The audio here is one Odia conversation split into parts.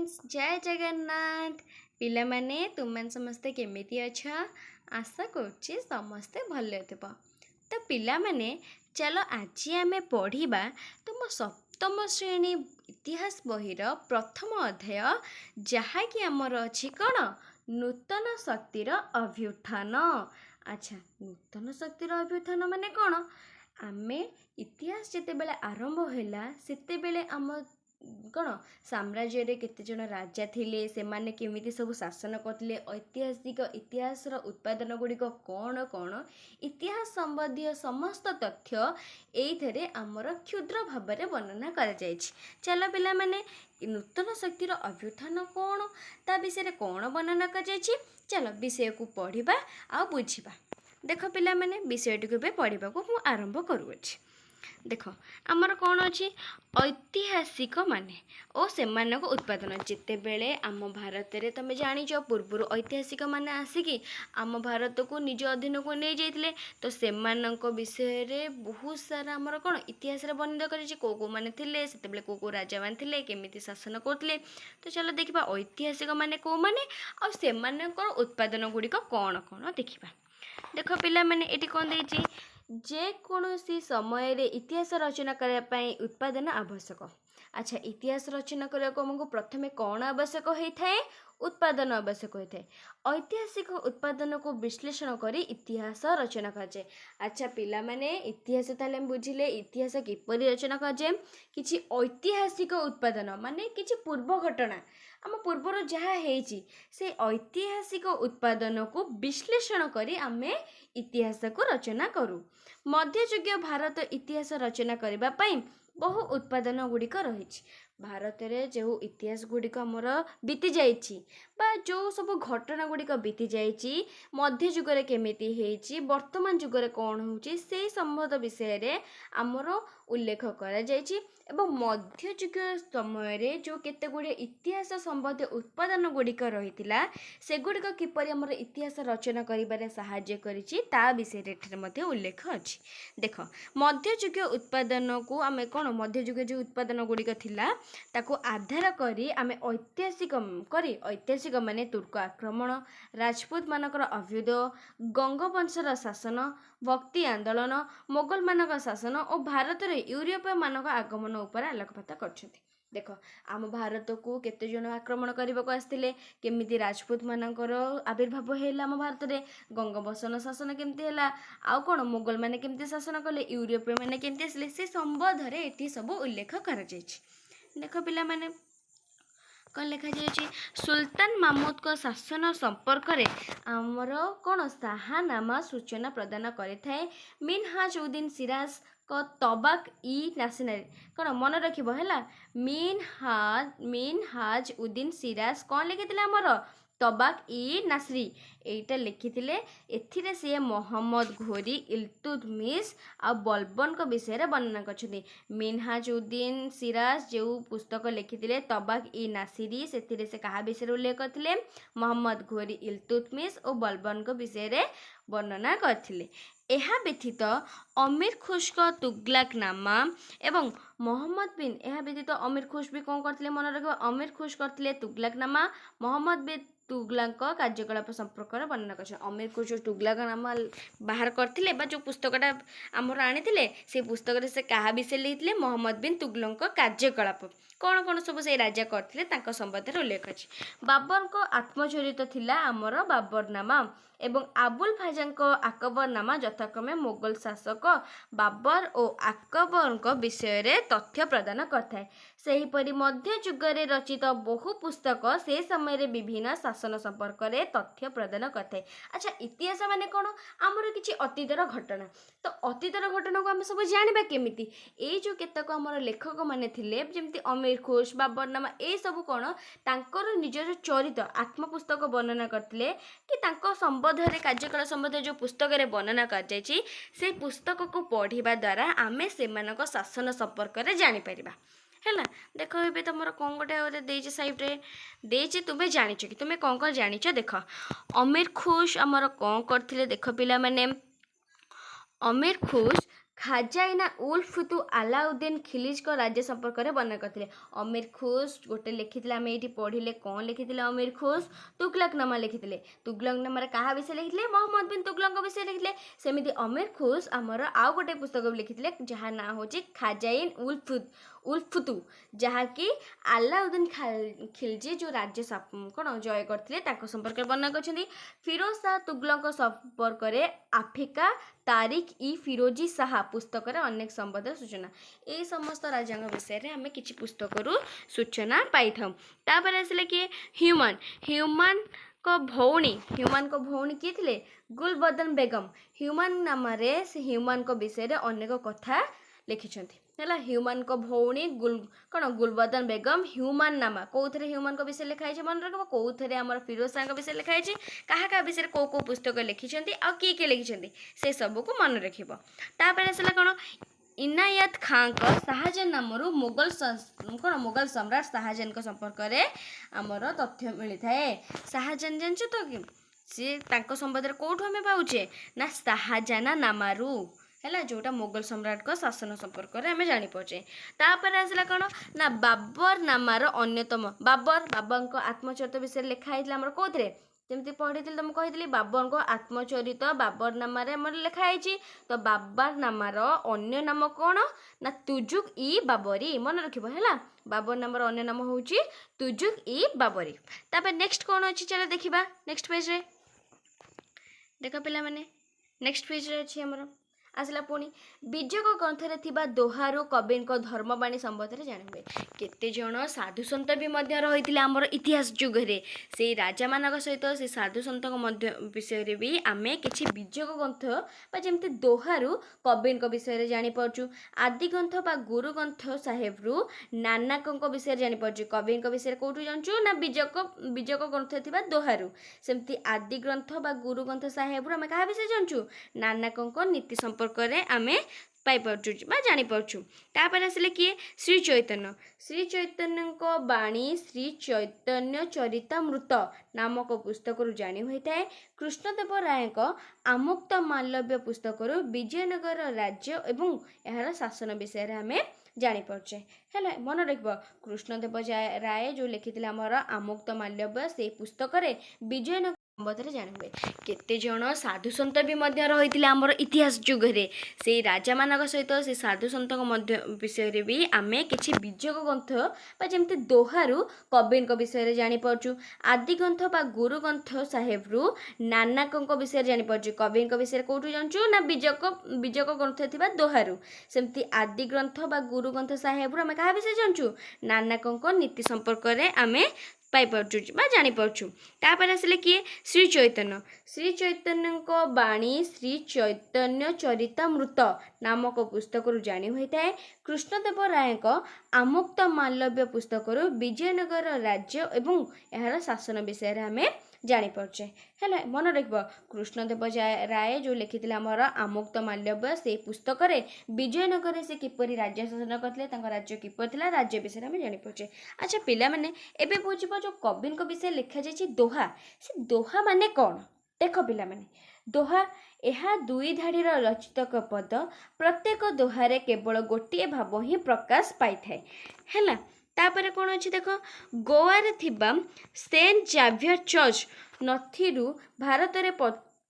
फ्रेंड्स जय जगन्नाथ पिलामाने तुम समस्ते केमिति अच्छा आशा करुच्ची समस्ते भले थिबो। तो पिलामाने चलो आज आमे पढ़िबा तुम सप्तम श्रेणी इतिहास बहिर प्रथम अध्याय जहाँकि आमर अछि कौन नूतन शक्तिर अभ्युत्थान। अच्छा नूतन शक्तिर अभ्युत्थान माने कौन आमे इतिहास जितेबेले आरंभ होला सेतेबेले आम कौन साम्राज्य रे केते जन राजा थिले से माने केमिति सब शासन करथिले ऐतिहासिक इतिहास रो उत्पादन गुड़िक कौन कौन इतिहास संबंधी समस्त तथ्य एइथरे आमर क्षुद्र भाव में वर्णना करा जायछि। चलो पिला माने नूतन शक्तिर अभ्युत्थान कौन ता विषय कौन वर्णना कर जायछि चलो विषय को पढ़िबा आ बुझिबा। देख पिला माने विषयटी को पढ़ा को मु आरंभ करूछि। देख आमर कौन अच्छी ऐतिहासिक माने ओ से उत्पादन जिते बेले आम भारत रे तमे जानिच पूर्व ऐतिहासिक माने आसिकी आम भारत को निज अधीन को नहीं जाइतिले तो से विषय रे बहुत सारा आमर कौन इतिहास रे वर्णित करिछि को को माने थिले सेते बेले को राजा मान थिले केमिति शासन करथिले। तो चलो देखिबा ऐतिहासिक माने को माने आ से उत्पादन गुड़िक कौन कौन देखिबा। देख पिला माने एटी कोन देछि जे कौनसी समय रे इतिहास रचना करने उत्पादन आवश्यक। अच्छा इतिहास रचना करने को हमको प्रथमे कौन आवश्यक होता है उत्पादन आवश्यक होता है। ऐतिहासिक उत्पादन को विश्लेषण करी इतिहास रचना कराए। अच्छा पिला माने इतिहास ताले बुझिले इतिहास किपरि रचना कराए किछि ऐतिहासिक उत्पादन माने किछि पूर्व घटना आम पूर्वर जहाँ होइछि से ऐतिहासिक उत्पादन को विश्लेषण करी आमे इतिहास को रचना करू। मध्ययुगीय भारत इतिहास रचना करबा पई बहु उत्पादन गुड़िक रही। भारत रे जो इतिहास गुड़िक आमर बीती जाइछि बा जो सब घटना गुड़िक बीती जाइछि मध्ययुग रे केमिति हेइछि वर्तमान युग रे कौन होउछि से संबंध विषय रे आमर उल्लेख करा जाइछि एवं मध्ययुग समय रे जो केते गुड़े इतिहास संबंधी उत्पादन गुड़िक रहितिला से गुड़िक किपरि आमर इतिहास रचना करिबारे सहाय्य करिछि ता विषय रे मध्ये उल्लेख अछि। देख मध्ययुगीय उत्पादन को आमे कोन मध्ययुग जो उत्पादन गुड़िक थिला ताको आधार करी आमे ऐतिहासिक माने तुर्क आक्रमण राजपूत मानकर अभ्युदय गंगवंशर शासन भक्ति आंदोलन मोगल मानक शासन और भारत रे यूरोपीय मानक आगमन उपर आलोकपात करछथि। देख आम भारत को केते जन आक्रमण करने को आसते केमिति राजपूत मानकर आविर्भाव है आम भारत रे गंगवंशन शासन केमती है आउ कौन मोगल माने केमती शासन कले यूरोपीय माने केमती आसले से संबंध रे एठी सब उल्लेख करा जायछि। देख पिला माने कौन लिखा जाए सुल्तान मामूद को शासन संपर्क में आमर कौन शाहनामा सूचना प्रदान करें मिनहाज उद्दीन सिराज को तबाक इ नासिनारी कौन मन रखिब है मिनहाज उद्दीन सिराज कौन लिखी आमर तबाक इ नासरी एटा लिखिथिले एथिरे से मोहम्मद घोरी इल्तुतमिश आ बलबन को विषय रे वर्णना करछथि। मिनहाज उद्दीन सिराज जो पुस्तक लिखिथिले तबाक इ नासिरी सेथिरे से कहा विषय उल्लेख करथिले मोहम्मद घोरी इल्तुतमिश और बलबन को विषय रे वर्णना करथिले। एहा व्यतीत अमीर खुश को तुगलक नामा एवं मोहम्मद बिन एहा व्यतीत अमीर खुश भी कौन करथिले मन रखिबा अमीर खुश करथिले तुगलक नामा मोहम्मद बिन तुगलक कार्यकलाप संपर्क वर्णना कर अमीर खुश जो तुगलक नामा बाहर करथिले बा जो पुस्तकटा आमर आनिथिले से पुस्तक रे से कहा विषय लिखिथिले मोहम्मद बिन तुगलक कार्यकलाप कौन कौन सब से राजा करथिले तांको संबंध रे उल्लेख अछि। बाबर को आत्मचरित थिला आमर बाबरनामा एवं आबुल फाजा को आकबरनामा यथाक्रमे मोगल शासक बाबर और आकबर विषय रे तथ्य प्रदान करथाय। सेहीपरि मध्य युग रे रचित बहु पुस्तक से समय रे विभिन्न शासन संपर्क रे तथ्य प्रदान करथाय। अच्छा इतिहास माने कोन आमर किछि अतीतर घटना तो अतीतर घटना को हम सब जानिबा केमिति ए जो केतक आमर लेखक माने थिले जेमति अमीर खुश बाबरनामा ए सब कोन तांकर निजर चरित आत्मपुस्तक वर्णना करथिले कि तांको संबंध रे कार्यकलाप संबंध जो पुस्तक रे वर्णना कर जायछि से पुस्तक को पढ़िबा द्वारा आमे सेमानक शासन संपर्क रे जानि परिबा है। देख ए तुम कौन गोटे देचे साइड रे देचे तुम्हें जानिच कि तुम्हें कौन कौन जानिच देख अमीर खुश आमर कौन करथिले देख पिला माने अमीर खुश ଖାଜାଇନା ଉଲ୍ ଫୁତୁ ଆଲାଉଦ୍ଦିନ ଖିଲିଜଙ୍କ ରାଜ୍ୟ ସମ୍ପର୍କରେ ବର୍ଣ୍ଣନା କରିଥିଲେ। ଅମୀର ଖୁସ୍ ଗୋଟେ ଲେଖିଥିଲେ, ଆମେ ଏଇଠି ପଢ଼ିଲେ କ'ଣ ଲେଖିଥିଲେ ଅମୀର ଖୁସ୍? ତୁଗଲକନାମା ଲେଖିଥିଲେ। ତୁଗଲକନାମାରେ କାହା ବିଷୟରେ ଲେଖିଥିଲେ? ମହମ୍ମଦ ବିନ୍ ତୁଗଲକଙ୍କ ବିଷୟରେ ଲେଖିଥିଲେ। ସେମିତି ଅମୀର ଖୁସ୍ ଆମର ଆଉ ଗୋଟେ ପୁସ୍ତକ ବି ଲେଖିଥିଲେ ଯାହା ନାଁ ହେଉଛି ଖାଜାଇନ୍ ଉଲ୍ ଫୁତୁ, ଯାହାକି ଆଲାଉଦ୍ଦିନ ଖିଲଜି ଯେଉଁ ରାଜ୍ୟ କ'ଣ ଜୟ କରିଥିଲେ ତାଙ୍କ ସମ୍ପର୍କରେ ବର୍ଣ୍ଣନା କରିଛନ୍ତି। ଫିରୋଜ ଶାହ ତୁଗଲକଙ୍କ ସମ୍ପର୍କରେ ଆଫିକା ତାରିଖ ଇ ଫିରୋଜି ଶାହା ପୁସ୍ତକରେ ଅନେକ ସମ୍ବନ୍ଧ ସୂଚନା। ଏହି ସମସ୍ତ ରାଜାଙ୍କ ବିଷୟରେ ଆମେ କିଛି ପୁସ୍ତକରୁ ସୂଚନା ପାଇଥାଉ। ତାପରେ ଆସିଲେ କିଏ? ହ୍ୟୁମାନଙ୍କ ଭଉଣୀ କିଏ ଥିଲେ? ଗୁଲବଦନ ବେଗମ। ହ୍ୟୁମାନ ନାମରେ ସେ ହ୍ୟୁମାନଙ୍କ ବିଷୟରେ ଅନେକ କଥା ଲେଖିଛନ୍ତି ହେଲା। ହ୍ୟୁମାନଙ୍କ ଭଉଣୀ ଗୁଲବଦନ ବେଗମ। ହ୍ୟୁମାନ ନାମା କେଉଁଥିରେ ହ୍ୟୁମାନଙ୍କ ବିଷୟରେ ଲେଖା ହେଇଛି ମନେ ରଖିବ। କେଉଁଥିରେ ଆମର ଫିରୋଜ ଶାହଙ୍କ ବିଷୟରେ ଲେଖା ହେଇଛି, କାହା ବିଷୟରେ କେଉଁ ପୁସ୍ତକ ଲେଖିଛନ୍ତି ଆଉ କିଏ ଲେଖିଛନ୍ତି ସେ ସବୁକୁ ମନେ ରଖିବ। ତାପରେ ଆସିଲା କ'ଣ? ଇନାୟତ ଖାଁଙ୍କ ଶାହାଜାହାନ ନାମରୁ ମୋଗଲ ସମ୍ରାଟ ଶାହାଜାହାନଙ୍କ ସମ୍ପର୍କରେ ଆମର ତଥ୍ୟ ମିଳିଥାଏ। ଶାହାଜାହାନ ଜାଣିଛ ତ କି ସିଏ ତାଙ୍କ ସମ୍ବନ୍ଧରେ କେଉଁଠୁ ଆମେ ପାଉଛେ ନା ଶାହାଜାହାନ ନାମାରୁ ହେଲା, ଯେଉଁଟା ମୋଗଲ ସମ୍ରାଟଙ୍କ ଶାସନ ସମ୍ପର୍କରେ ଆମେ ଜାଣିପାରୁଛେ। ତାପରେ ଆସିଲା କ'ଣ ନା ବାବର ନାମାର ଅନ୍ୟତମ ବାବରଙ୍କ ଆତ୍ମଚରିତ ବିଷୟରେ ଲେଖା ହେଇଥିଲା ଆମର କେଉଁଥିରେ? ଯେମିତି ପଢ଼ିଥିଲି ତମକୁ କହିଥିଲି ବାବରଙ୍କ ଆତ୍ମଚରିତ ବାବର ନାମାରେ ଆମର ଲେଖା ହେଇଛି। ତ ବାବର ନାମାର ଅନ୍ୟ ନାମ କ'ଣ ନା ତୁଜୁକ ଇ ବାବରୀ, ମନେ ରଖିବ ହେଲା। ବାବର ନାମର ଅନ୍ୟ ନାମ ହେଉଛି ତୁଜୁକ ଇ ବାବରୀ। ତାପରେ ନେକ୍ସଟ କ'ଣ ଅଛି ଚାଲ ଦେଖିବା ନେକ୍ସଟ ପେଜରେ। ଦେଖ ପିଲାମାନେ ନେକ୍ସଟ ପେଜରେ ଅଛି ଆମର ଆସିଲା ପୁଣି ବିଜୟ ଗ୍ରନ୍ଥରେ ଥିବା ଦୋହାରୁ କବିଙ୍କ ଧର୍ମବାଣୀ ସମ୍ବନ୍ଧରେ ଜାଣିବେ। କେତେ ଜଣ ସାଧୁସନ୍ଥ ବି ମଧ୍ୟ ରହିଥିଲେ ଆମର ଇତିହାସ ଯୁଗରେ। ସେଇ ରାଜାମାନଙ୍କ ସହିତ ସେ ସାଧୁସନ୍ଥଙ୍କ ମଧ୍ୟ ବିଷୟରେ ବି ଆମେ କିଛି ବିଜୟ ଗ୍ରନ୍ଥ ବା ଯେମିତି ଦୋହାରୁ କବିଙ୍କ ବିଷୟରେ ଜାଣିପାରୁଛୁ। ଆଦି ଗ୍ରନ୍ଥ ବା ଗୁରୁ ଗ୍ରନ୍ଥ ସାହେବରୁ ନାନକଙ୍କ ବିଷୟରେ ଜାଣିପାରୁଛୁ। କବିଙ୍କ ବିଷୟରେ କେଉଁଠୁ ଜାଣିଛୁ ନା ବିଜୟ ଗ୍ରନ୍ଥରେ ଥିବା ଦୋହାରୁ। ସେମିତି ଆଦି ଗ୍ରନ୍ଥ ବା ଗୁରୁ ଗ୍ରନ୍ଥ ସାହେବରୁ ଆମେ କାହା ବିଷୟରେ ଜାଣିଛୁ? ନାନକଙ୍କ ନୀତି ସମ୍ପର୍କରେ ଆମେ ପାଇପାରୁଛୁ ବା ଜାଣିପାରୁଛୁ। ତାପରେ ଆସିଲେ କିଏ? ଶ୍ରୀ ଚୈତନ୍ୟଙ୍କ ବାଣୀ ଶ୍ରୀ ଚୈତନ୍ୟ ଚରିତାମୃତ ନାମକ ପୁସ୍ତକରୁ ଜାଣି ହୋଇଥାଏ। କୃଷ୍ଣଦେବ ରାୟଙ୍କ ଆମୁକ୍ତ ମାଲବ୍ୟ ପୁସ୍ତକରୁ ବିଜୟନଗର ରାଜ୍ୟ ଏବଂ ଏହାର ଶାସନ ବିଷୟରେ ଆମେ ଜାଣିପାରୁଛେ ହେଲା। ମନେ ରଖିବ କୃଷ୍ଣଦେବ ରାୟ ଯେଉଁ ଲେଖିଥିଲେ ଆମର ଆମୁକ୍ତ ମାଲବ୍ୟ, ସେଇ ପୁସ୍ତକରେ ବିଜୟନଗର ସମ୍ବନ୍ଧରେ ଜାଣିହୁଏ। କେତେ ଜଣ ସାଧୁସନ୍ଥ ବି ମଧ୍ୟ ରହିଥିଲେ ଆମର ଇତିହାସ ଯୁଗରେ। ସେଇ ରାଜାମାନଙ୍କ ସହିତ ସେ ସାଧୁସନ୍ଥଙ୍କ ମଧ୍ୟ ବିଷୟରେ ବି ଆମେ କିଛି ବିଜୟ ଗ୍ରନ୍ଥ ବା ଯେମିତି ଦୋହାରୁ କବିଙ୍କ ବିଷୟରେ ଜାଣିପାରୁଛୁ। ଆଦି ଗ୍ରନ୍ଥ ବା ଗୁରୁ ଗ୍ରନ୍ଥ ସାହେବରୁ ନାନକଙ୍କ ବିଷୟରେ ଜାଣିପାରୁଛୁ। କବିଙ୍କ ବିଷୟରେ କେଉଁଠୁ ଜାଣିଛୁ ନା ବିଜୟ ଗ୍ରନ୍ଥରେ ଥିବା ଦୋହାରୁ। ସେମିତି ଆଦି ଗ୍ରନ୍ଥ ବା ଗୁରୁ ଗ୍ରନ୍ଥ ସାହେବରୁ ଆମେ କାହା ବିଷୟରେ ଜାଣିଛୁ? ନାନକଙ୍କ ନୀତି ସମ୍ପର୍କରେ ଆମେ ପାଇପାରୁଛୁ ବା ଜାଣିପାରୁଛୁ। ତାପରେ ଆସିଲେ କିଏ? ଶ୍ରୀ ଚୈତନ୍ୟଙ୍କ ବାଣୀ ଶ୍ରୀ ଚୈତନ୍ୟ ଚରିତାମୃତ ନାମକ ପୁସ୍ତକରୁ ଜାଣି ହୋଇଥାଏ। କୃଷ୍ଣଦେବ ରାୟଙ୍କ ଆମୁକ୍ତ ମାଲବ୍ୟ ପୁସ୍ତକରୁ ବିଜୟନଗର ରାଜ୍ୟ ଏବଂ ଏହାର ଶାସନ ବିଷୟରେ ଆମେ ଜାଣିପାରୁଛେ ହେଲା। ମନେ ରଖିବ କୃଷ୍ଣଦେବ ରାୟ ଯେଉଁ ଲେଖିଥିଲେ ଆମର ଆମୁକ୍ତ ମାଲବ୍ୟ, ସେଇ ପୁସ୍ତକରେ ବିଜୟନଗରରେ ସେ କିପରି ରାଜ୍ୟ ଶାସନ କରିଥିଲେ, ତାଙ୍କ ରାଜ୍ୟ କିପରି ଥିଲା, ରାଜ୍ୟ ବିଷୟରେ ଆମେ ଜାଣିପାରୁଛେ। ଆଚ୍ଛା ପିଲାମାନେ ଏବେ ବୁଝିବ ଯେଉଁ କବିଙ୍କ ବିଷୟରେ ଲେଖାଯାଇଛି ଦୋହା, ସେ ଦୋହା ମାନେ କ'ଣ? ଦେଖ ପିଲାମାନେ, ଦୋହା ଏହା 2 ଧାଡ଼ିର ରଚିତ ପଦ। ପ୍ରତ୍ୟେକ ଦୋହାରେ କେବଳ ଗୋଟିଏ ଭାବ ହିଁ ପ୍ରକାଶ ପାଇଥାଏ ହେଲା। ତାପରେ କ'ଣ ଅଛି ଦେଖ, ଗୋଆରେ ଥିବା ସେଣ୍ଟ ଜାଭିୟର ଚର୍ଚ୍ଚ ନଥିରୁ ଭାରତରେ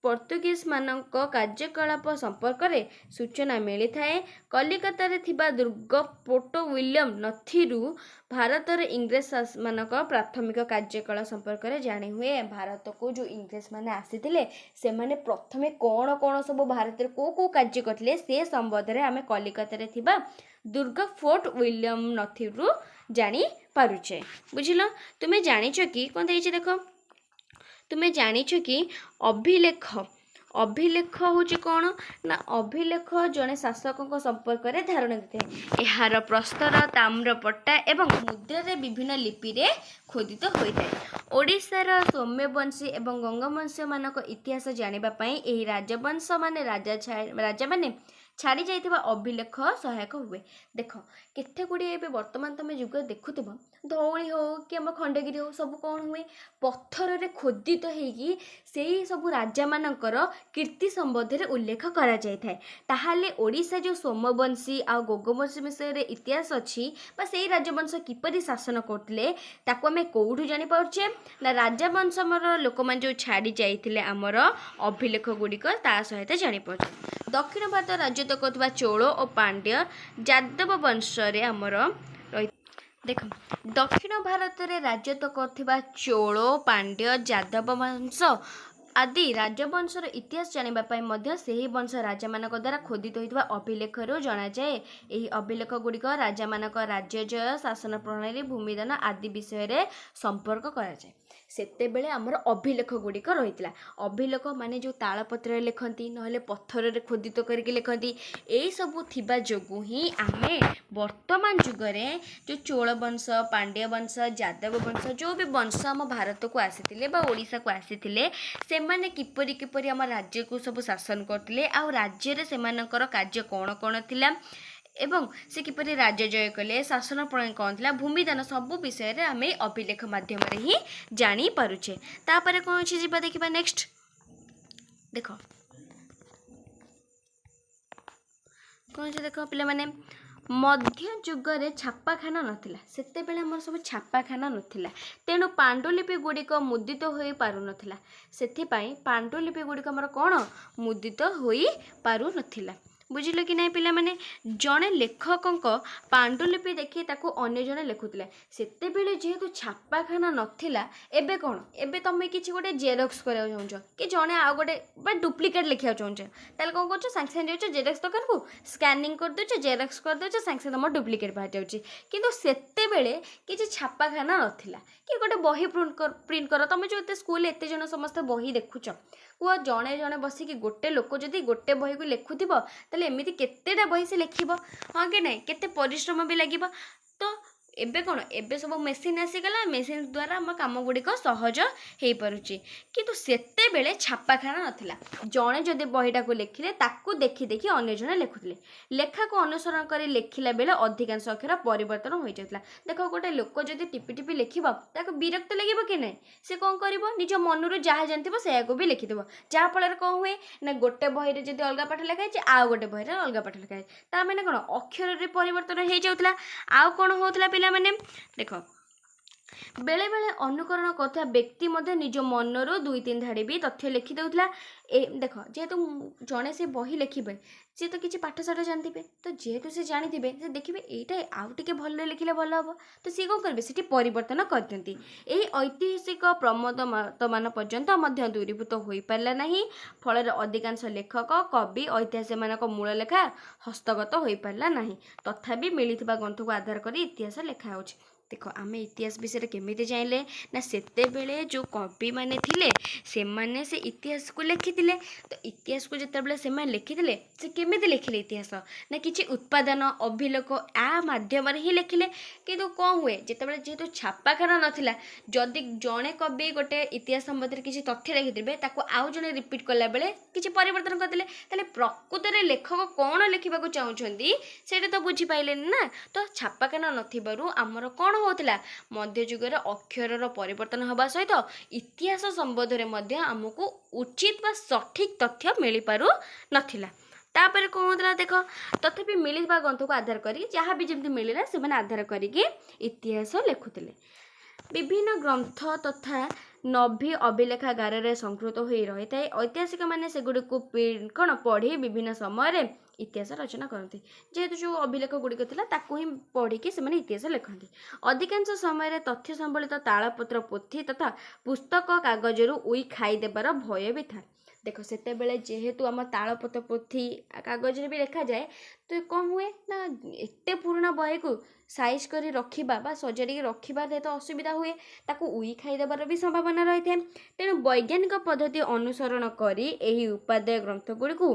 ପର୍ତ୍ତୁଗୀଜମାନଙ୍କ କାର୍ଯ୍ୟକଳାପ ସମ୍ପର୍କରେ ସୂଚନା ମିଳିଥାଏ। କଲିକତାରେ ଥିବା ଦୁର୍ଗ ପୋର୍ଟ ୱିଲିୟମ ନଥିରୁ ଭାରତରେ ଇଂରେଜମାନଙ୍କ ପ୍ରାଥମିକ କାର୍ଯ୍ୟକଳାପ ସମ୍ପର୍କରେ ଜାଣି ହୁଏ। ଭାରତକୁ ଯେଉଁ ଇଂରେଜମାନେ ଆସିଥିଲେ ସେମାନେ ପ୍ରଥମେ କ'ଣ ସବୁ ଭାରତରେ କେଉଁ କାର୍ଯ୍ୟ କରିଥିଲେ ସେ ସମ୍ବନ୍ଧରେ ଆମେ କଲିକତାରେ ଥିବା ଦୁର୍ଗ ଫୋର୍ଟ ୱିଲିୟମ ନଥିରୁ ଜାଣିପାରୁଛେ। ବୁଝିଲ? ତୁମେ ଜାଣିଛ କି କ'ଣ ଦେଇଛି ଦେଖ, ତୁମେ ଜାଣିଛ କି ଅଭିଲେଖ ହେଉଛି କ'ଣ ନା ଅଭିଲେଖ ଜଣେ ଶାସକଙ୍କ ସମ୍ପର୍କରେ ଧାରଣା ଦେଇଥାଏ। ଏହାର ପ୍ରସ୍ତର ତାମ୍ରପଟ୍ଟା ଏବଂ ମୁଦ୍ରାରେ ବିଭିନ୍ନ ଲିପିରେ ଖୋଦିତ ହୋଇଥାଏ। ଓଡ଼ିଶାର ସୌମ୍ୟବଂଶୀ ଏବଂ ଗଙ୍ଗବଂଶୀୟମାନଙ୍କ ଇତିହାସ ଜାଣିବା ପାଇଁ ଏହି ରାଜାମାନେ ଛାଡ଼ି ଯାଇଥିବା ଅଭିଲେଖ ସହାୟକ ହୁଏ। ଦେଖ କେତେ ଗୁଡ଼ିଏ ଏବେ ବର୍ତ୍ତମାନ ତମେ ଯୁଗ ଦେଖୁଥିବ, ଧଉଳି ହଉ କି ଆମ ଖଣ୍ଡଗିରି ହଉ, ସବୁ କ'ଣ ହୁଏ, ପଥରରେ ଖୋଦିତ ହେଇକି ସେଇ ସବୁ ରାଜାମାନଙ୍କର କୀର୍ତ୍ତି ସମ୍ବନ୍ଧରେ ଉଲ୍ଲେଖ କରାଯାଇଥାଏ। ତାହେଲେ ଓଡ଼ିଶା ଯେଉଁ ସୋମବଂଶୀ ଆଉ ଗଙ୍ଗବଂଶୀ ବିଷୟରେ ଇତିହାସ ଅଛି ବା ସେଇ ରାଜବଂଶ କିପରି ଶାସନ କରୁଥିଲେ ତାକୁ ଆମେ କେଉଁଠୁ ଜାଣିପାରୁଛେ ନା ରାଜବଂଶର ଲୋକମାନେ ଯେଉଁ ଛାଡ଼ି ଯାଇଥିଲେ ଆମର ଅଭିଲେଖ ଗୁଡ଼ିକ ତା ସହିତ ଜାଣିପାରୁଛେ। ଦକ୍ଷିଣ ଭାରତ ରାଜତ୍ୱ କରୁଥିବା ଚୋଳ ଓ ପାଣ୍ଡ୍ୟ ଯାଦବ ବଂଶରେ ଆମର ଦେଖ ଦକ୍ଷିଣ ଭାରତରେ ରାଜତ୍ୱ କରୁଥିବା ଚୋଳ ପାଣ୍ଡ୍ୟ ଯାଦବ ବଂଶ ଆଦି ରାଜବଂଶର ଇତିହାସ ଜାଣିବା ପାଇଁ ମଧ୍ୟ ସେହି ବଂଶ ରାଜାମାନଙ୍କ ଦ୍ୱାରା ଖୋଦିତ ହୋଇଥିବା ଅଭିଲେଖରୁ ଜଣାଯାଏ। ଏହି ଅଭିଲେଖ ଗୁଡ଼ିକ ରାଜାମାନଙ୍କ ରାଜ୍ୟଜୟ, ଶାସନ ପ୍ରଣାଳୀ, ଭୂମିଦାନ ଆଦି ବିଷୟରେ ସମ୍ପର୍କ କରାଯାଏ। ସେତେବେଳେ ଆମର ଅଭିଲେଖ ଗୁଡ଼ିକ ରହିଥିଲା। ଅଭିଲେଖ ମାନେ ଯେଉଁ ତାଳପତ୍ରରେ ଲେଖନ୍ତି, ନହେଲେ ପଥରରେ ଖୋଦିତ କରିକି ଲେଖନ୍ତି, ଏଇସବୁ ଥିବା ଯୋଗୁଁ ହିଁ ଆମେ ବର୍ତ୍ତମାନ ଯୁଗରେ ଯେଉଁ ଚୋଳ ବଂଶ, ପାଣ୍ଡ୍ୟ ବଂଶ, ଯାଦବ ବଂଶ, ଯେଉଁ ବି ବଂଶ ଆମ ଭାରତକୁ ଆସିଥିଲେ ବା ଓଡ଼ିଶାକୁ ଆସିଥିଲେ, ସେମାନେ କିପରି କିପରି ଆମ ରାଜ୍ୟକୁ ସବୁ ଶାସନ କରୁଥିଲେ, ଆଉ ରାଜ୍ୟରେ ସେମାନଙ୍କର କାର୍ଯ୍ୟ କ'ଣ କ'ଣ ଥିଲା ଏବଂ ସେ କିପରି ରାଜ୍ୟ ଜୟ କଲେ, ଶାସନ ପ୍ରଣାଳୀ କ'ଣ ଥିଲା, ଭୂମିଦାନ, ସବୁ ବିଷୟରେ ଆମେ ଅଭିଲେଖ ମାଧ୍ୟମରେ ହିଁ ଜାଣିପାରୁଛେ। ତାପରେ କ'ଣ ଅଛି ଯିବା ଦେଖିବା ନେକ୍ସଟ। ଦେଖ କ'ଣ ଅଛି ଦେଖ ପିଲାମାନେ, ମଧ୍ୟଯୁଗରେ ଛାପାଖାନା ନଥିଲା। ସେତେବେଳେ ଆମର ସବୁ ଛାପାଖାନା ନଥିଲା, ତେଣୁ ପାଣ୍ଡୁଲିପି ଗୁଡ଼ିକ ମୁଦ୍ରିତ ହୋଇପାରୁନଥିଲା। ସେଥିପାଇଁ ପାଣ୍ଡୁଲିପି ଗୁଡ଼ିକ ଆମର କ'ଣ ମୁଦ୍ରିତ ହୋଇପାରୁନଥିଲା। ବୁଝିଲ କି ନାହିଁ ପିଲାମାନେ? ଜଣେ ଲେଖକଙ୍କ ପାଣ୍ଡୁଲିପି ଦେଖି ତାକୁ ଅନ୍ୟ ଜଣେ ଲେଖୁଥିଲେ। ସେତେବେଳେ ଯେହେତୁ ଛାପାଖାନା ନଥିଲା, ଏବେ କ'ଣ, ଏବେ ତମେ କିଛି ଗୋଟେ ଜେରକ୍ସ କରିବାକୁ ଚାହୁଁଛ କି ଜଣେ ଆଉ ଗୋଟେ ବା ଡୁପ୍ଲିକେଟ୍ ଲେଖିବାକୁ ଚାହୁଁଛ, ତାହେଲେ କ'ଣ କରୁଛ, ସାଙ୍ଗେ ସାଙ୍ଗେ ଯାଉଛ ଜେରକ୍ସ ଦୋକାନକୁ, ସ୍କାନିଂ କରିଦେଉଛ, ଜେରକ୍ସ କରିଦେଉଛ, ସାଙ୍ଗେ ସାଙ୍ଗେ ତମର ଡୁପ୍ଲିକେଟ୍ ବାହାରିଯାଉଛି। କିନ୍ତୁ ସେତେବେଳେ କିଛି ଛାପାଖାନା ନଥିଲା। କି ଗୋଟେ ବହି ପ୍ରିଣ୍ଟ କର, ତମେ ଯେଉଁ ଏତେ ସ୍କୁଲରେ ଏତେ ଜଣ ସମସ୍ତେ ବହି ଦେଖୁଛ, କୁହ ଜଣେ ଜଣେ ବସିକି ଗୋଟେ ଲୋକ ଯଦି ଗୋଟେ ବହିକୁ ଲେଖୁଥିବ ତାହେଲେ ଏମିତି କେତେଟା ବହି ସେ ଲେଖିବ, ହଁ କି ନାହିଁ? କେତେ ପରିଶ୍ରମ ବି ଲାଗିବ। ତ ଏବେ କ'ଣ, ଏବେ ସବୁ ମେସିନ୍ ଆସିଗଲା, ମେସିନ୍ ଦ୍ୱାରା ଆମ କାମ ଗୁଡ଼ିକ ସହଜ ହେଇପାରୁଛି। କିନ୍ତୁ ସେତେବେଳେ ଛାପାଖାନା ନଥିଲା। ଜଣେ ଯଦି ବହିଟାକୁ ଲେଖିଲେ ତାକୁ ଦେଖି ଦେଖି ଅନ୍ୟ ଜଣେ ଲେଖୁଥିଲେ। ଲେଖାକୁ ଅନୁସରଣ କରି ଲେଖିଲା ବେଳେ ଅଧିକାଂଶ ଅକ୍ଷର ପରିବର୍ତ୍ତନ ହୋଇଯାଉଥିଲା। ଦେଖ ଗୋଟେ ଲୋକ ଯଦି ଟିପି ଟିପି ଲେଖିବ ତାକୁ ବିରକ୍ତ ଲାଗିବ କି ନାହିଁ? ସେ କ'ଣ କରିବ, ନିଜ ମନରୁ ଯାହା ଜାଣିଥିବ ସେଇଆକୁ ବି ଲେଖିଦେବ। ଯାହାଫଳରେ କ'ଣ ହୁଏ ନା ଗୋଟେ ବହିରେ ଯଦି ଅଲଗା ପାଠ ଲେଖା ହେଇଛି, ଆଉ ଗୋଟେ ବହିରେ ଅଲଗା ପାଠ ଲେଖା ହେଇଛି। ତା ମାନେ କ'ଣ, ଅକ୍ଷରରେ ପରିବର୍ତ୍ତନ ହେଇଯାଉଥିଲା। ଆଉ କ'ଣ ହେଉଥିଲା ପିଲାମାନେ ଦେଖ, ବେଳେବେଳେ ଅନୁକରଣ କରୁଥିବା ବ୍ୟକ୍ତି ମଧ୍ୟ ନିଜ ମନରୁ 2-3 ଧାଡ଼ି ବି ତଥ୍ୟ ଲେଖିଦେଉଥିଲା। ଦେଖ ଯେହେତୁ ଜଣେ ସେ ବହି ଲେଖିବେ, ସିଏ ତ କିଛି ପାଠଶାଠ ଜାଣିଥିବେ, ତ ଯେହେତୁ ସେ ଜାଣିଥିବେ, ସେ ଦେଖିବେ ଏଇଟା ଆଉ ଟିକେ ଭଲରେ ଲେଖିଲେ ଭଲ ହେବ, ତ ସିଏ କ'ଣ କରିବେ, ସେଠି ପରିବର୍ତ୍ତନ କରିଦିଅନ୍ତି। ଏହି ଐତିହାସିକ ପ୍ରମୋଦମାନ ପର୍ଯ୍ୟନ୍ତ ମଧ୍ୟ ଦୂରୀଭୂତ ହୋଇପାରିଲା ନାହିଁ। ଫଳରେ ଅଧିକାଂଶ ଲେଖକ, କବି, ଐତିହାସିକମାନଙ୍କ ମୂଳ ଲେଖା ହସ୍ତଗତ ହୋଇପାରିଲା ନାହିଁ। ତଥାପି ମିଳିଥିବା ଗ୍ରନ୍ଥକୁ ଆଧାର କରି ଇତିହାସ ଲେଖା ହେଉଛି। ଦେଖ ଆମେ ଇତିହାସ ବିଷୟରେ କେମିତି ଜାଣିଲେ ନା, ସେତେବେଳେ ଯେଉଁ କବିମାନେ ଥିଲେ ସେମାନେ ସେ ଇତିହାସକୁ ଲେଖିଥିଲେ। ତ ଇତିହାସକୁ ଯେତେବେଳେ ସେମାନେ ଲେଖିଥିଲେ, ସେ କେମିତି ଲେଖିଲେ ଇତିହାସ ନା କିଛି ଉତ୍ପାଦନ, ଅଭିଲେଖ ଆ ମାଧ୍ୟମରେ ହିଁ ଲେଖିଲେ। କିନ୍ତୁ କ'ଣ ହୁଏ, ଯେତେବେଳେ ଯେହେତୁ ଛାପାଖାନା ନଥିଲା, ଯଦି ଜଣେ କବି ଗୋଟେ ଇତିହାସ ସମ୍ବନ୍ଧରେ କିଛି ତଥ୍ୟ ଲେଖିଥିବେ, ତାକୁ ଆଉ ଜଣେ ରିପିଟ୍ କଲାବେଳେ କିଛି ପରିବର୍ତ୍ତନ କରିଦେଲେ, ତାହେଲେ ପ୍ରକୃତରେ ଲେଖକ କ'ଣ ଲେଖିବାକୁ ଚାହୁଁଛନ୍ତି ସେଇଟା ତ ବୁଝିପାରିଲେନି ନା। ତ ଛାପାଖାନା ନଥିବାରୁ ଆମର କ'ଣ ହେଉଥିଲା, ମଧ୍ୟଯୁଗରେ ଅକ୍ଷରର ପରିବର୍ତ୍ତନ ହେବା ସହିତ ଇତିହାସ ସମ୍ବନ୍ଧରେ ମଧ୍ୟ ଆମକୁ ଉଚିତ ବା ସଠିକ୍ ତଥ୍ୟ ମିଳିପାରୁନଥିଲା। ତାପରେ କ'ଣ ହେଉଥିଲା ଦେଖ, ତଥାପି ମିଳିଥିବା ଗ୍ରନ୍ଥକୁ ଆଧାର କରିକି ଯାହା ବି ଯେମିତି ମିଳିଲା ସେମାନେ ଆଧାର କରିକି ଇତିହାସ ଲେଖୁଥିଲେ। ବିଭିନ୍ନ ଗ୍ରନ୍ଥ ତଥା ନଭି ଅଭିଲେଖାଗାରରେ ସଂକୃତ ହୋଇ ରହିଥାଏ। ଐତିହାସିକମାନେ ସେଗୁଡ଼ିକୁ କ'ଣ ପଢ଼ି ବିଭିନ୍ନ ସମୟରେ ଇତିହାସ ରଚନା କରନ୍ତି। ଯେହେତୁ ଯେଉଁ ଅଭିଲେଖ ଗୁଡ଼ିକ ଥିଲା ତାକୁ ହିଁ ପଢ଼ିକି ସେମାନେ ଇତିହାସ ଲେଖନ୍ତି। ଅଧିକାଂଶ ସମୟରେ ତଥ୍ୟ ସମ୍ବଳିତ ତାଳପତ୍ର ପୋଥି ତଥା ପୁସ୍ତକ କାଗଜରୁ ଉଇ ଖାଇଦେବାର ଭୟ ବି ଥାଏ। ଦେଖ ସେତେବେଳେ ଯେହେତୁ ଆମ ତାଳପତ୍ର ପୋଥି କାଗଜରେ ବି ଲେଖାଯାଏ, ତ କ'ଣ ହୁଏ ନା ଏତେ ପୁରୁଣା ବହିକୁ ସାଇଜ୍ କରି ରଖିବା ବା ସଜାଡ଼ିକି ରଖିବାରେ ତ ଅସୁବିଧା ହୁଏ, ତାକୁ ଉଇ ଖାଇଦେବାର ବି ସମ୍ଭାବନା ରହିଥାଏ। ତେଣୁ ବୈଜ୍ଞାନିକ ପଦ୍ଧତି ଅନୁସରଣ କରି ଏହି ଉପାଦେୟ ଗ୍ରନ୍ଥଗୁଡ଼ିକୁ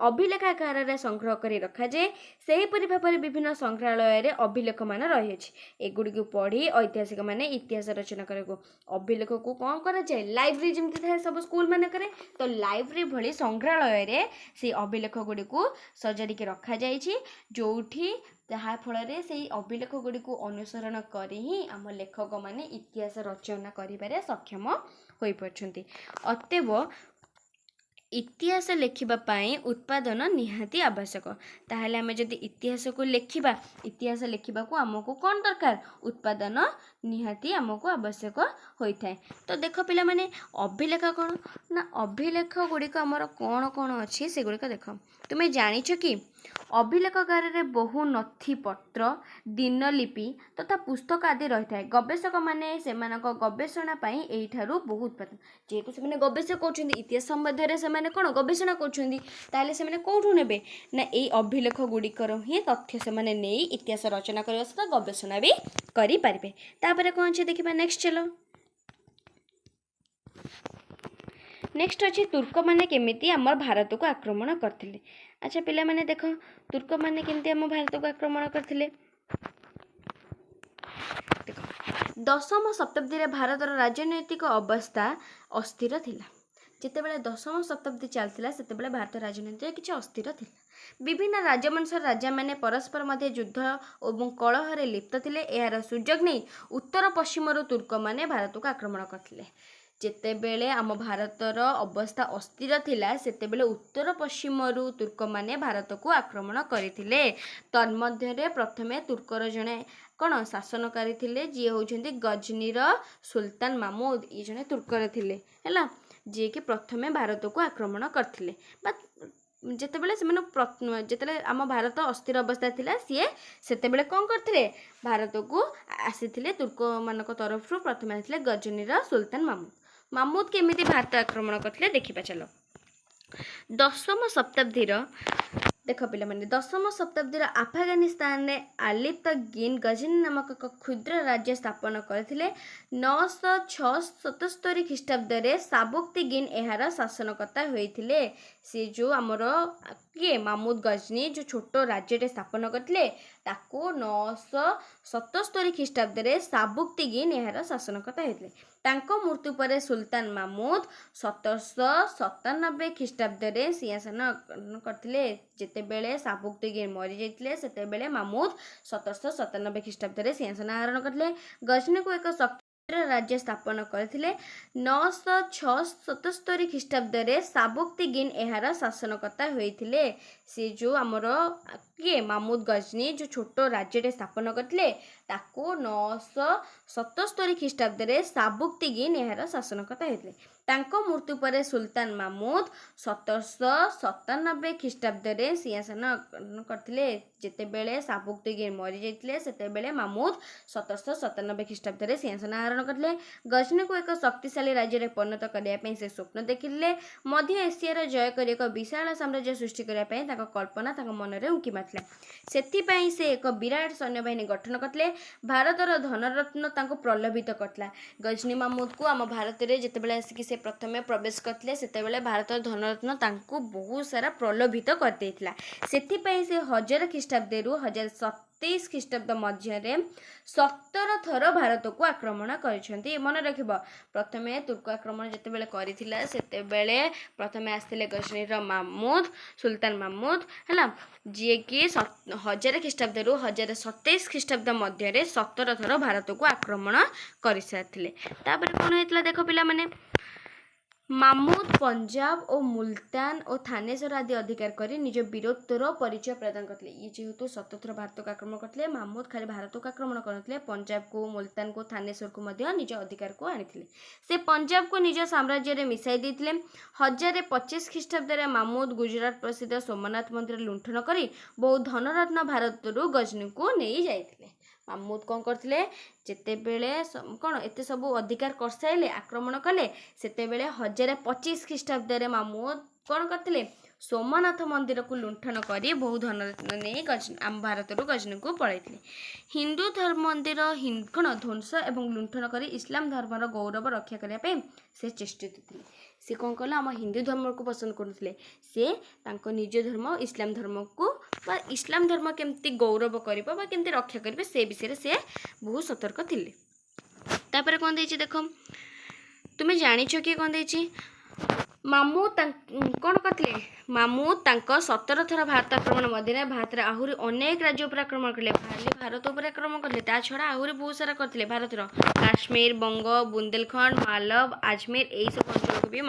ଅଭିଲେଖ ଆକାରରେ ସଂଗ୍ରହ କରି ରଖାଯାଏ। ସେହିପରି ଭାବରେ ବିଭିନ୍ନ ସଂଗ୍ରହାଳୟରେ ଅଭିଲେଖମାନ ରହିଅଛି। ଏଗୁଡ଼ିକୁ ପଢ଼ି ଐତିହାସିକମାନେ ଇତିହାସ ରଚନା କରିବାକୁ ଅଭିଲେଖକୁ କ'ଣ କରାଯାଏ, ଲାଇବ୍ରେରୀ ଯେମିତି ଥାଏ ସବୁ ସ୍କୁଲ ମାନଙ୍କରେ, ତ ଲାଇବ୍ରେରୀ ଭଳି ସଂଗ୍ରହାଳୟରେ ସେଇ ଅଭିଲେଖ ଗୁଡ଼ିକୁ ସଜାଡ଼ିକି ରଖାଯାଇଛି, ଯେଉଁଠି ଯାହାଫଳରେ ସେଇ ଅଭିଲେଖ ଗୁଡ଼ିକୁ ଅନୁସରଣ କରି ହିଁ ଆମ ଲେଖକମାନେ ଇତିହାସ ରଚନା କରିବାରେ ସକ୍ଷମ ହୋଇପାରୁଛନ୍ତି। ଅତଏବ ଇତିହାସ ଲେଖିବା ପାଇଁ ଉତ୍ପାଦନ ନିହାତି ଆବଶ୍ୟକ। ତାହେଲେ ଆମେ ଯଦି ଇତିହାସକୁ ଲେଖିବା, ଇତିହାସ ଲେଖିବାକୁ ଆମକୁ କ'ଣ ଦରକାର, ଉତ୍ପାଦନ ନିହାତି ଆମକୁ ଆବଶ୍ୟକ ହୋଇଥାଏ। ତ ଦେଖ ପିଲାମାନେ, ଅଭିଲେଖ କ'ଣ ନା, ଅଭିଲେଖ ଗୁଡ଼ିକ ଆମର କ'ଣ କ'ଣ ଅଛି ସେଗୁଡ଼ିକ ଦେଖ। ତୁମେ ଜାଣିଛ କି ଅଭିଲେଖଗାରରେ ବହୁ ନଥିପତ୍ର, ଦିନଲିପି ତଥା ପୁସ୍ତକ ଆଦି ରହିଥାଏ। ଗବେଷକମାନେ ସେମାନଙ୍କ ଗବେଷଣା ପାଇଁ ଏଇଠାରୁ ବହୁ ଉତ୍ପାଦନ, ଯେହେତୁ ସେମାନେ ଗବେଷଣା କରୁଛନ୍ତି ଇତିହାସ ସମ୍ବନ୍ଧରେ, ସେମାନେ କ'ଣ ଗବେଷଣା କରୁଛନ୍ତି, ତାହେଲେ ସେମାନେ କେଉଁଠୁ ନେବେ ନା ଏଇ ଅଭିଲେଖ ଗୁଡ଼ିକର ହିଁ ତଥ୍ୟ ସେମାନେ ନେଇ ଇତିହାସ ରଚନା କରିବା ସହିତ ଗବେଷଣା ବି କରିପାରିବେ। ତାପରେ କ'ଣ ଅଛି ଦେଖିବା, ନେକ୍ସଟ ଚାଲ। ନେକ୍ସଟ ଅଛି ତୁର୍କମାନେ କେମିତି ଆମର ଭାରତକୁ ଆକ୍ରମଣ କରିଥିଲେ। ଆଚ୍ଛା ପିଲାମାନେ ଦେଖ, ତୁର୍କମାନେ କେମିତି ଆମ ଭାରତକୁ ଆକ୍ରମଣ କରିଥିଲେ। ଦେଖ, ଦଶମ ଶତାବ୍ଦୀରେ ଭାରତର ରାଜନୈତିକ ଅବସ୍ଥା ଅସ୍ଥିର ଥିଲା। ଯେତେବେଳେ ଦଶମ ଶତାବ୍ଦୀ ଚାଲିଥିଲା ସେତେବେଳେ ଭାରତ ରାଜନୀତିରେ କିଛି ଅସ୍ଥିର ଥିଲା। ବିଭିନ୍ନ ରାଜବଂଶର ରାଜାମାନେ ପରସ୍ପର ମଧ୍ୟରେ ଯୁଦ୍ଧ ଏବଂ କଳହରେ ଲିପ୍ତ ଥିଲେ। ଏହାର ସୁଯୋଗ ନେଇ ଉତ୍ତର ପଶ୍ଚିମରୁ ତୁର୍କମାନେ ଭାରତକୁ ଆକ୍ରମଣ କରିଥିଲେ। ଯେତେବେଳେ ଆମ ଭାରତର ଅବସ୍ଥା ଅସ୍ଥିର ଥିଲା ସେତେବେଳେ ଉତ୍ତର ପଶ୍ଚିମରୁ ତୁର୍କମାନେ ଭାରତକୁ ଆକ୍ରମଣ କରିଥିଲେ। ତନ୍ମଧ୍ୟରେ ପ୍ରଥମେ ତୁର୍କର ଜଣେ କ'ଣ ଶାସନକାରୀ ଥିଲେ, ଯିଏ ହେଉଛନ୍ତି ଗଜନୀର ସୁଲତାନ ମାମୁଦ। ଇଏ ଜଣେ ତୁର୍କର ଥିଲେ ହେଲା, ଯିଏକି ପ୍ରଥମେ ଭାରତକୁ ଆକ୍ରମଣ କରିଥିଲେ। ବା ଯେତେବେଳେ ସେମାନେ ଯେତେବେଳେ ଆମ ଭାରତ ଅସ୍ଥିର ଅବସ୍ଥା ଥିଲା, ସିଏ ସେତେବେଳେ କ'ଣ କରିଥିଲେ, ଭାରତକୁ ଆସିଥିଲେ। ତୁର୍କମାନଙ୍କ ତରଫରୁ ପ୍ରଥମେ ଆସିଥିଲେ ଗଜନୀର ସୁଲତାନ ମାମୁଦ କେମିତି ଭାରତ ଆକ୍ରମଣ କରିଥିଲେ ଦେଖିବା ଚାଲ। ଦଶମ ଶତାବ୍ଦୀର ଦେଖ ପିଲାମାନେ, ଦଶମ ଶତାବ୍ଦୀର ଆଫଗାନିସ୍ତାନରେ ଆଲିପ୍ତଗିନ୍ ଗଜନୀ ନାମକ ଏକ କ୍ଷୁଦ୍ର ରାଜ୍ୟ ସ୍ଥାପନ କରିଥିଲେ। 977 ଖ୍ରୀଷ୍ଟାବ୍ଦରେ ସାବୁକ୍ତିଗିନ୍ ଏହାର ଶାସନକର୍ତ୍ତା ହୋଇଥିଲେ। ସେ ଯେଉଁ ଆମର କିଏ ମାମୁଦ ଗଜନୀ ଯେଉଁ ଛୋଟ ରାଜ୍ୟଟେ ସ୍ଥାପନ କରିଥିଲେ, ତାକୁ 977 ଖ୍ରୀଷ୍ଟାବ୍ଦରେ ସାବୁକ୍ତିଗିନ୍ ଏହାର ଶାସନକର୍ତ୍ତା ହୋଇଥିଲେ। ତାଙ୍କ ମୃତ୍ୟୁ ପରେ ସୁଲତାନ ମାମୁଦ 1797 ଖ୍ରୀଷ୍ଟାବ୍ଦରେ ସିଂହାସନ କରିଥିଲେ। ଯେତେବେଳେ ସାବୁକ୍ତିଗିନ୍ ମରିଯାଇଥିଲେ ସେତେବେଳେ ମାମୁଦ 1797 ଖ୍ରୀଷ୍ଟାବ୍ଦରେ ସିଂହାସନ ଆରୋହଣ କରିଥିଲେ। ଗଜନୀକୁ ଏକ ରାଜ୍ୟ ସ୍ଥାପନ କରିଥିଲେ। 977 ଖ୍ରୀଷ୍ଟାବ୍ଦରେ ସାବୁକ୍ତିଗିନ୍ ଏହାର ଶାସନକର୍ତ୍ତା ହୋଇଥିଲେ। ସେ ଯେଉଁ ଆମର କିଏ ମାମୁଦ ଗଜନୀ ଯେଉଁ ଛୋଟ ରାଜ୍ୟଟେ ସ୍ଥାପନ କରିଥିଲେ, ତାକୁ 977 ଖ୍ରୀଷ୍ଟାବ୍ଦରେ ସାବୁକ୍ତିଗିନ୍ ଏହାର ଶାସନକର୍ତ୍ତା ହୋଇଥିଲେ। ତାଙ୍କ ମୃତ୍ୟୁ ପରେ ସୁଲତାନ ମାମୁଦ 1797 ଖ୍ରୀଷ୍ଟାବ୍ଦରେ ସିଂହାସନ କରିଥିଲେ। ଯେତେବେଳେ ସାବୁକ୍ତିଗିନ୍ ମରିଯାଇଥିଲେ ସେତେବେଳେ ମାମୁଦ 1797 ଖ୍ରୀଷ୍ଟାବ୍ଦରେ ସିଂହାସନ ଆରୋହଣ କରିଥିଲେ। ଗଜନୀକୁ ଏକ ଶକ୍ତିଶାଳୀ ରାଜ୍ୟରେ ପରିଣତ କରିବା ପାଇଁ ସେ ସ୍ୱପ୍ନ ଦେଖିଥିଲେ। ମଧ୍ୟ ଏସିଆର ଜୟ କରି ଏକ ବିଶାଳ ସାମ୍ରାଜ୍ୟ ସୃଷ୍ଟି କରିବା ପାଇଁ ତାଙ୍କ କଳ୍ପନା ତାଙ୍କ ମନରେ ଉଙ୍କି ମାରିଥିଲା। ସେଥିପାଇଁ ସେ ଏକ ବିରାଟ ସୈନ୍ୟବାହିନୀ ଗଠନ କରିଥିଲେ। ଭାରତର ଧନରତ୍ନ ତାଙ୍କୁ ପ୍ରଲୋଭିତ କରିଥିଲା। ଗଜନୀ ମାମୁଦକୁ ଆମ ଭାରତରେ ଯେତେବେଳେ ଆସିକି ସେ ପ୍ରଥମେ ପ୍ରବେଶ କରିଥିଲେ ସେତେବେଳେ ଭାରତର ଧନରତ୍ନ ତାଙ୍କୁ ବହୁତ ସାରା ପ୍ରଲୋଭିତ କରିଦେଇଥିଲା। ସେଥିପାଇଁ ସେ 1000 ଖ୍ରୀଷ୍ଟାବ୍ଦରୁ 1027 ଖ୍ରୀଷ୍ଟାବ୍ଦ ମଧ୍ୟରେ 17 ଥର ଭାରତକୁ ଆକ୍ରମଣ କରିଛନ୍ତି। ମନେ ରଖିବ, ପ୍ରଥମେ ତୁର୍କ ଆକ୍ରମଣ ଯେତେବେଳେ କରିଥିଲା ସେତେବେଳେ ପ୍ରଥମେ ଆସିଥିଲେ ଗଜନୀର ସୁଲତାନ ମାମୁଦ ହେଲା, ଯିଏକି 1000 ଖ୍ରୀଷ୍ଟାବ୍ଦରୁ 1027 ଖ୍ରୀଷ୍ଟାବ୍ଦ ମଧ୍ୟରେ 17 ଥର ଭାରତକୁ ଆକ୍ରମଣ କରିସାରିଥିଲେ। ତାପରେ କ'ଣ ହେଇଥିଲା ଦେଖ ପିଲାମାନେ, ମାମୁଦ ପଞ୍ଜାବ ଓ ମୁଲତାନ ଓ ଥାନେଶ୍ୱର ଆଦି ଅଧିକାର କରି ନିଜ ବୀରତ୍ୱର ପରିଚୟ ପ୍ରଦାନ କରିଥିଲେ। ଇଏ ଯେହେତୁ 17 ଥର ଭାରତକୁ ଆକ୍ରମଣ କରିଥିଲେ, ମାମୁଦ ଖାଲି ଭାରତକୁ ଆକ୍ରମଣ କରିନଥିଲେ, ପଞ୍ଜାବକୁ, ମୁଲତାନକୁ, ଥାନେଶ୍ୱରକୁ ମଧ୍ୟ ନିଜ ଅଧିକାରକୁ ଆଣିଥିଲେ। ସେ ପଞ୍ଜାବକୁ ନିଜ ସାମ୍ରାଜ୍ୟରେ ମିଶାଇ ଦେଇଥିଲେ। 1025 ଖ୍ରୀଷ୍ଟାବ୍ଦରେ ମାମୁଦ ଗୁଜରାଟ ପ୍ରସିଦ୍ଧ ସୋମନାଥ ମନ୍ଦିର ଲୁଣ୍ଠନ କରି ବହୁ ଧନରତ୍ନ ଭାରତରୁ ଗଜନୀକୁ ନେଇ ଯାଇଥିଲେ। ମାମୁଦ କ'ଣ କରିଥିଲେ, ଯେତେବେଳେ କ'ଣ ଏତେ ସବୁ ଅଧିକାର କରିସାରିଲେ, ଆକ୍ରମଣ କଲେ, ସେତେବେଳେ 1025 ଖ୍ରୀଷ୍ଟାବ୍ଦରେ ମାମୁଦ କ'ଣ କରିଥିଲେ, सोमनाथ मंदिर को लुंठन कर बहु धन नहीं आम भारत गजनी को पलैते। हिंदू धर्म मंदिर कौन ध्वंस और लुंठन कर इस्लाम धर्मर गौरव रक्षा करने से चेष्टित थे। सी कौन कला आम हिंदू धर्म को पसंद करते सी निज धर्म इस्लाम धर्म को इस्लाम धर्म केमती गौरव करमती रक्षा करेंगे से विषय से बहुत सतर्क थे। तापर कौन देख देख तुम्हें जाच कि कौन दे मामू कौन करते मामू 17 थर भारत आक्रमण मध्य भारत आहरी अनेक राज्य पर आक्रमण कले भारत पर आक्रमण करते ता छड़ा आहरी बहुत सारा करते भारत काश्मीर बंग बुंदेलखंड मालव आजमेर यही सब अंचल को भी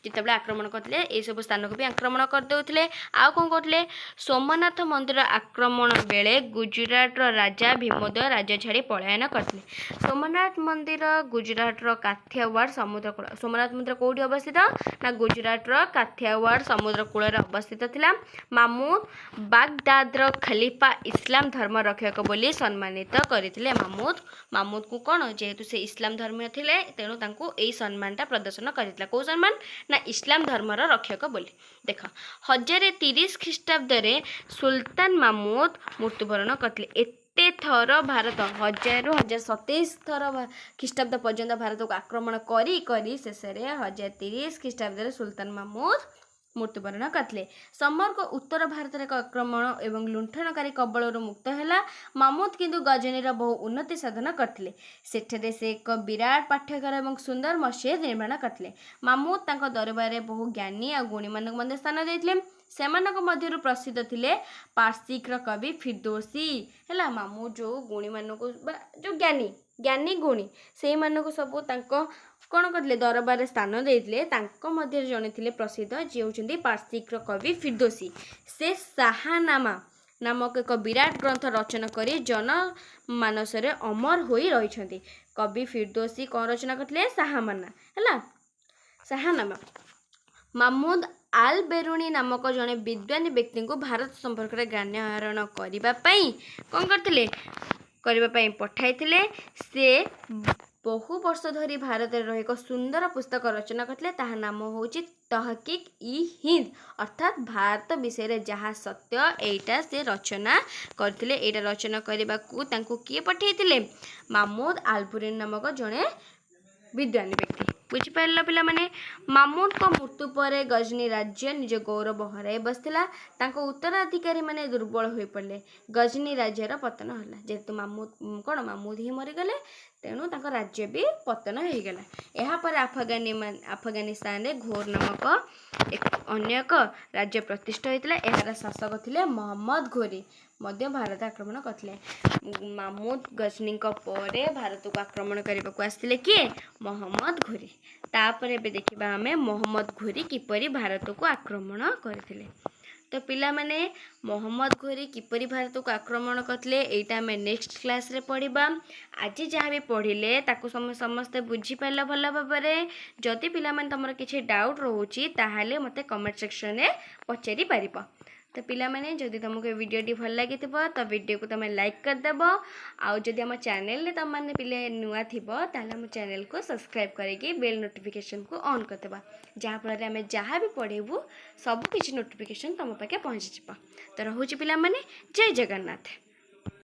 जिते आक्रमण करते यही सब स्थान को भी आक्रमण करदे। आउ कौन करते सोमनाथ मंदिर आक्रमण बेले गुजरात राजा भीमोदय राज्य छाड़ी पलायन करते। सोमनाथ मंदिर गुजरात काठियावाड़ समुद्र कूल सोमनाथ मंदिर कौटी अवस्थित ना गुजरात काठियावाड़ समुद्र कूल अवस्थित थिला। मामूद बागदादर खलीफा इस्लाम धर्म रक्षक बोली सम्मानित करथिले। मामूद को कौन जेहेतु से इस्लाम धर्म थे तेणु तांको एई सम्मानटा प्रदर्शन करथिला। कौ सम्मान ना इस्लाम धर्मर रक्षक बोली। देख 1030 ख्रीष्टाब्द सुल्तान मामूद मृत्युवरण करथिले। एते थर भारत 1027 थर ख्रीष्टाब्द पर्यंत भारत को आक्रमण करी शेष 1030 ख्रीष्टाब्द सुल्तान मामूद मृत्युवरण करते। समग्र उत्तर भारत एक आक्रमण एवं लुंठनकारी कबल मुक्त है। मामूद किंतु गजनीर बहु उन्नति साधन करते। सेठे से एक विराट पाठ्यगार और सुंदर मस्जिद निर्माण करते। मामूद तांको दरबार में बहु ज्ञानी और गुणी मान स्थान देते। सेमानक मध्यरु प्रसिद्ध थिले पार्सिक कवि फिरदौसी है। मामू जो गुणी मान जो ज्ञानी गुणी से मानक सब कौन करते दरबार स्थान देते मध्य जड़े थे प्रसिद्ध जी होती पार्सिक कवि फिरदौसी। से शाहनामा नामक एक विराट ग्रंथ रचना कर जनमानस अमर हो रही। कवि फिरदौसी कौन रचना करते शाहनामा है शाहनामा। मामूद आल बेरुणी नामक जड़े विद्वान व्यक्ति को भारत संपर्क में ज्ञान आहरण करने कौन करते पठाई से बहु वर्ष धरी भारत रही एक सुंदर पुस्तक रचना करते ताहा नाम हूँ तहकीक इ हिंद अर्थात भारत विषय जहाँ सत्य एटा से रचना करते। एटा रचना करने को किए पठाई मामूद आलबेरुणी नामक जड़े विद्वान व्यक्ति। बुझिपार पिला माने मामूद को मृत्यु पर गजनी राज्य निज गौरव हराई बसला। उत्तराधिकारी माने दुर्बल हो पड़े गजनी राज्यर पतन है। जेहेतु मामूद ही मरीगले तेणु राज्य भी पतन हो गला। यापर अफगानिस्तान घोर नामक एक अन्य एक राज्य प्रतिष्ठा होता। यार शासक थे मोहम्मद घोरी मध्य भारत आक्रमण करते। मामूद गजनी पर भारत को आक्रमण करने को आसते किए मोहम्मद घोरी। तापर एबे देखिबा हमें मोहम्मद घोरी किपरि भारत को आक्रमण करथिले। तो पिला माने मोहम्मद घोरी किपरि भारत को आक्रमण करथिले एटा हमें नेक्स्ट क्लास रे पढ़िबा। आज जहाँ भी पढ़िले ताकू समस्ते बुझी पाइल भल भाबरे। जदि पिला माने तमर किछि डाउट रहउची ताहाले मते कमेंट सेक्शन रे पचारि पारिबो। तो पिला माने जदि तुमको वीडियो भल लगी तो वीडियो को तुम लाइक करदेव। आउ जदि आम चैनल तुम मैंने पिले नुआ थी आम चैनल को सब्सक्राइब करके बेल नोटिफिकेशन को ऑन करदेव जहाँफल आम जहाँ भी पढ़ेबू सबकि नोटिफिकेशन तुम पाखे पहुँची। तो रोचे पिला माने जय जगन्नाथ।